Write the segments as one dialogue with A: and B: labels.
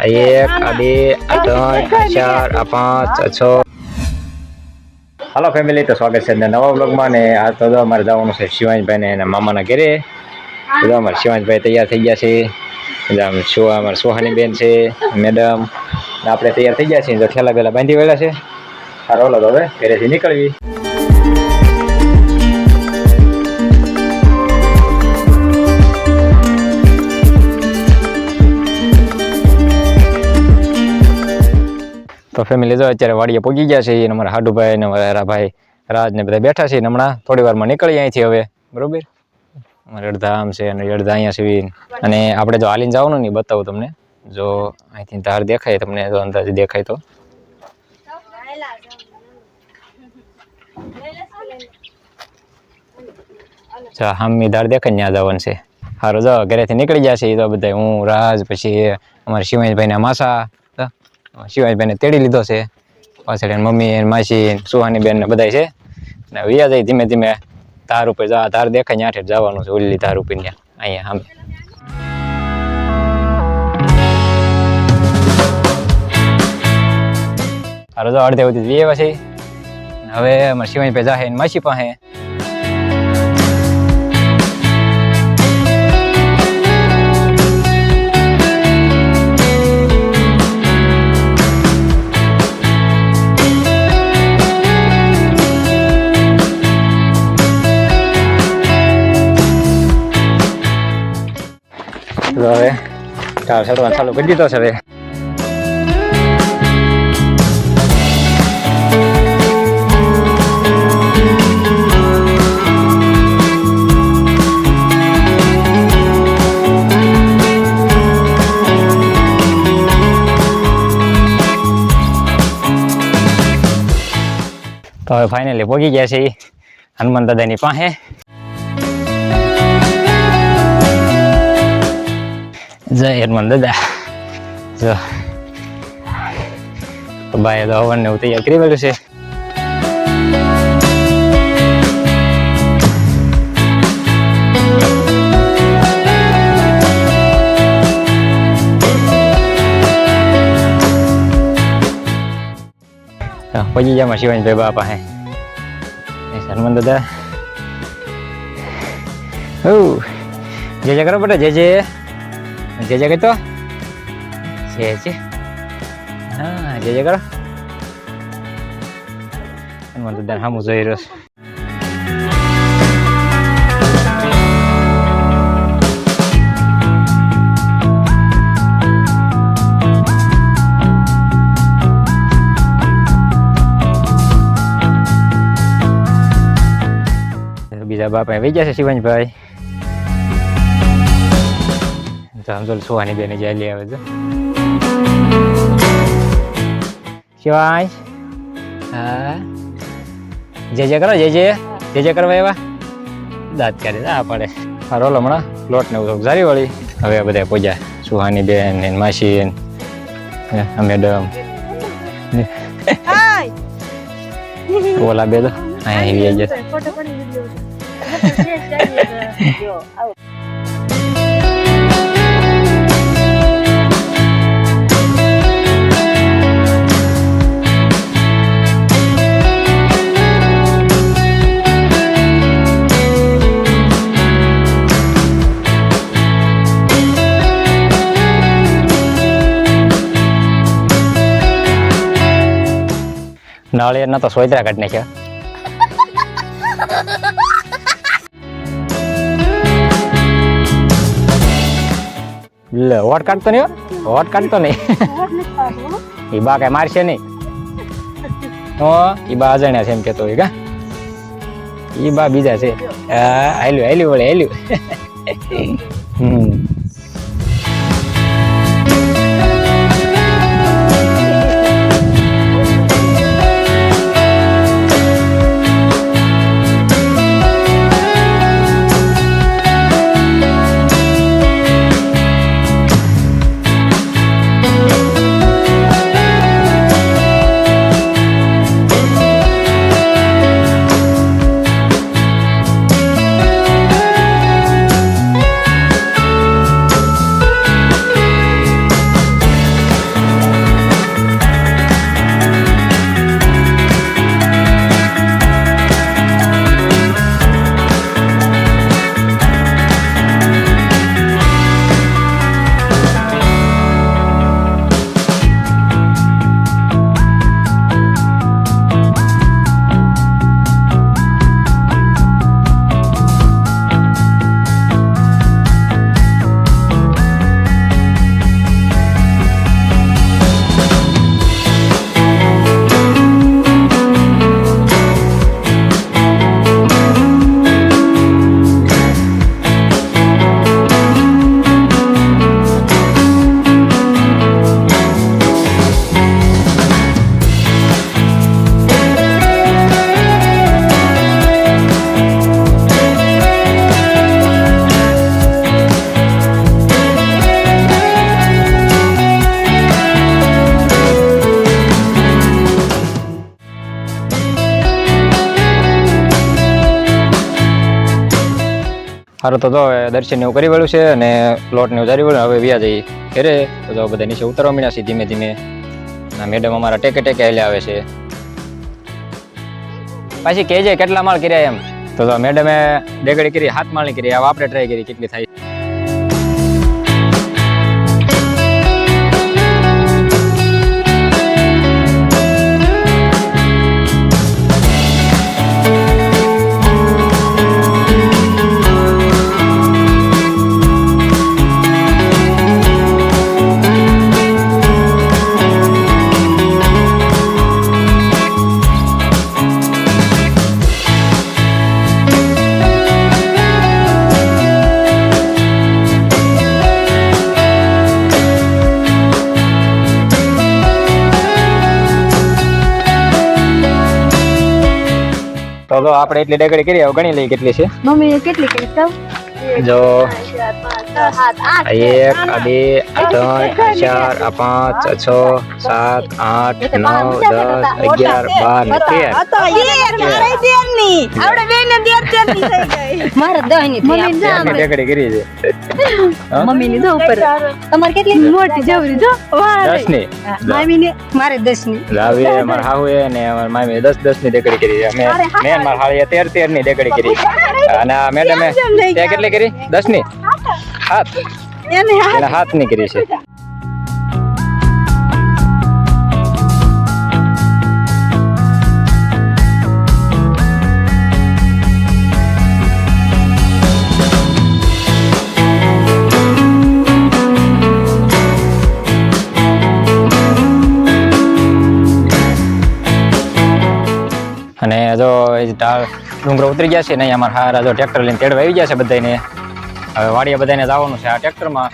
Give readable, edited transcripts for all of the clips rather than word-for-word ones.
A: એક, આ બે, આ ત્રણ, આ ચાર, આ પાંચ, આ છ. હાલો ફેમિલી, તો સ્વાગત છે નવા બ્લોગમાં. ને આ તો અમારે જવાનું છે શિવાંશભાઈ ને એના મામાના ઘરે. તો અમારે શિવાંશભાઈ તૈયાર થઈ ગયા છે. અમારે સોહાની બેન છે, મેડમ, આપણે તૈયાર થઈ ગયા છીએ. તો ઠેલા બેલા બાંધી વેલા છે. સારો ઓલો હવે ઘરેથી નીકળવી. તો ફેમિલી જો અત્યારે વાડીએ પહોંચી ગયા છે. અમારા હાડુભાઈ ને ભાઈ રાજ ને બધા બેઠા છે. હમણાં થોડી વારમાં નીકળી અહીંથી હવે, બરોબર. અમારે અડધા આમ છે અને અડધા અહીંયા છે. અને આપણે જો હાલીને જવાનું નહીં, બતાવું તમને. જો અહીંથી ધાર દેખાય તમને, જો અંદાજે દેખાય તો. હામી ધાર દેખાય ત્યાં જવાનું છે. સારું, જો ઘરેથી નીકળી ગયા છે તો બધા. હું, રાજ, પછી અમારા શિવાંશભાઈ ના માસા, શિવાંશભાઈને તેડી લીધો છે. પાછળ મમ્મી, માસી, સુહાની બેન ને બધા છે. ને વ્યા જાય ધીમે ધીમે ધાર ઉપર. ધાર દેખાય ત્યાં જવાનું છે, ઓલી ધાર ઉપર ત્યાં અહીંયા સામે. સારું, જો અડધે સુધી વ્યવા છે. હવે અમારા શિવાંશભાઈ જાહે માસી પાસે. હવે ઢાળ ચડવાનું ચાલુ કરી દીધો છે. હવે તો હવે ફાઇનલી પહોંચી ગયા છે હનુમાન દાદાની પાસે. જય હનુમાન દાદા. જો ભાઈ તો હવન ને તૈયાર કરી મેળ્યું છે. પહોંચી જાય માં શિવાંશભાઈ બા પાસે. હનુમાન દાદા જય જય કરો બેટા, જય જય જય જય કહેતો. જય જય, હા જય જય કરો. હનુમાન દાદા સામું જોઈ રહ્યો છે. બીજા બાપા વહી ગયા છે શિવાંશભાઈ. સમજો સુહાની બેન જાય લઈ આવે છે. શિવાંશ, હા જય જય કરો, જય જય જય જય કરવા એવા દાંત કાઢી ના પડે. રોલ હમણાં લોટ ને એવું સારી વળી. હવે બધા પૂજા સુહાની બેન ને માસી મેડમ ઓલા બે તો અહીંયા જશે. નાળિયેર ના તો સોયત્રા કાઢી નાખ્યા. લે વોટ કાઢતો નહીં, વોટ કાઢતો નહીં. એ બા કઈ મારશે નહીં. એ બા અજાણ્યા છે એમ કેતો હોય કા. એ બા બીજા છે. હાલ્યું હાલ્યું વળે હાલ્યું. સારું તો હવે દર્શન એવું કરી વળ્યું છે અને પ્લોટ ને ઉતારી વળ્યું. હવે વ્યા જઈ ઘરે. તો બધા નીચે ઉતરવા મીના છે ધીમે ધીમે. ના મેડમ અમારા ટેકે ટેકે હાલે આવે છે. પાછી કહેજે કેટલા માળ કર્યા એમ. તો મેડમે ડેગડી કરી 7 માળની કરી. હવે આપણે ટ્રાય કરી કેટલી થાય. તો આપણે એટલી ડેગડી કરી. હવે ગણી લઈએ કેટલી છે.
B: મમ્મી કેટલી કરી સૌ
A: જો 1 2 3 4 5 6 7 8 9 10 11 12
B: મારે 10 ની13
A: ડેગડી કરી છે.
B: મમ્મી ની જો ઉપર તમારે કેટલી મોટી જવરી જો
A: 10 ની
B: મમ્મી ની મારે 10 ની
A: લાવી માર હાહુએ અને માર મામી 10 ની ડેગડી કરી. મેં માર હાળીએ 13 ની ડેગડી કરી. અને આ મેડમે તે કેટલી કરી? 10 ની 7 એને 7 ની કરી છે. અને જો ડુંગરો ઉતરી ગયા છે ને અમારા હારા જો ટ્રેક્ટર લઈને તેડવા આવી ગયા છે બધાને. હવે વાડીએ બધાને જવાનું છે આ ટ્રેક્ટરમાં.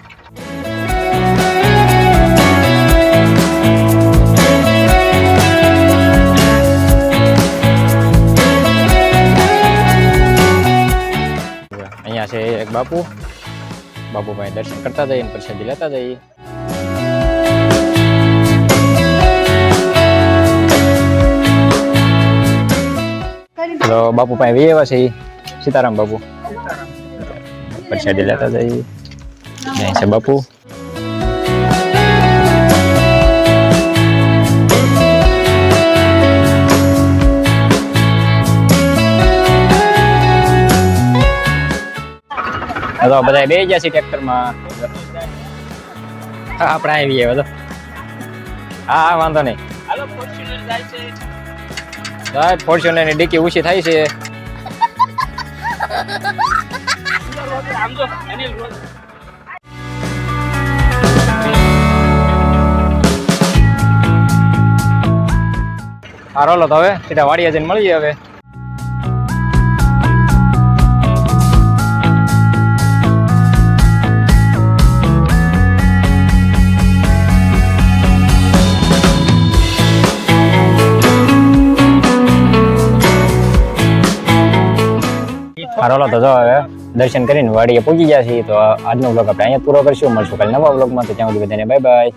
A: અહીંયા છે એક બાપુભાઈ દર્શન કરતા જઈએ પ્રસાદી લેતા જઈએ. તો બાપુ પાસે એવા છે સીતારામ બાપુ. પ્રસાદી લેતા જઈએ. અહીં છે બાપુ. તો બધા બેસી ગયા છે ટ્રેક્ટરમાં. આપણે આવીએ બધો. હા વાંધો નહીં. ફોર્ચ્યુનર ની ડીકી ઊંચી થાય છે. હા રોલો તો હવે સીધા વાડીએ જઈને મળીએ હવે. હારોલો તો જો હવે દર્શન કરીને વાડીએ પહોંચી ગયા છીએ. તો આજનો બ્લોગ આપણે અહીંયા પૂરો કરશું. મળશું કાલે નવા બ્લોગમાં. તો ત્યાં સુધી બધાને બાય બાય.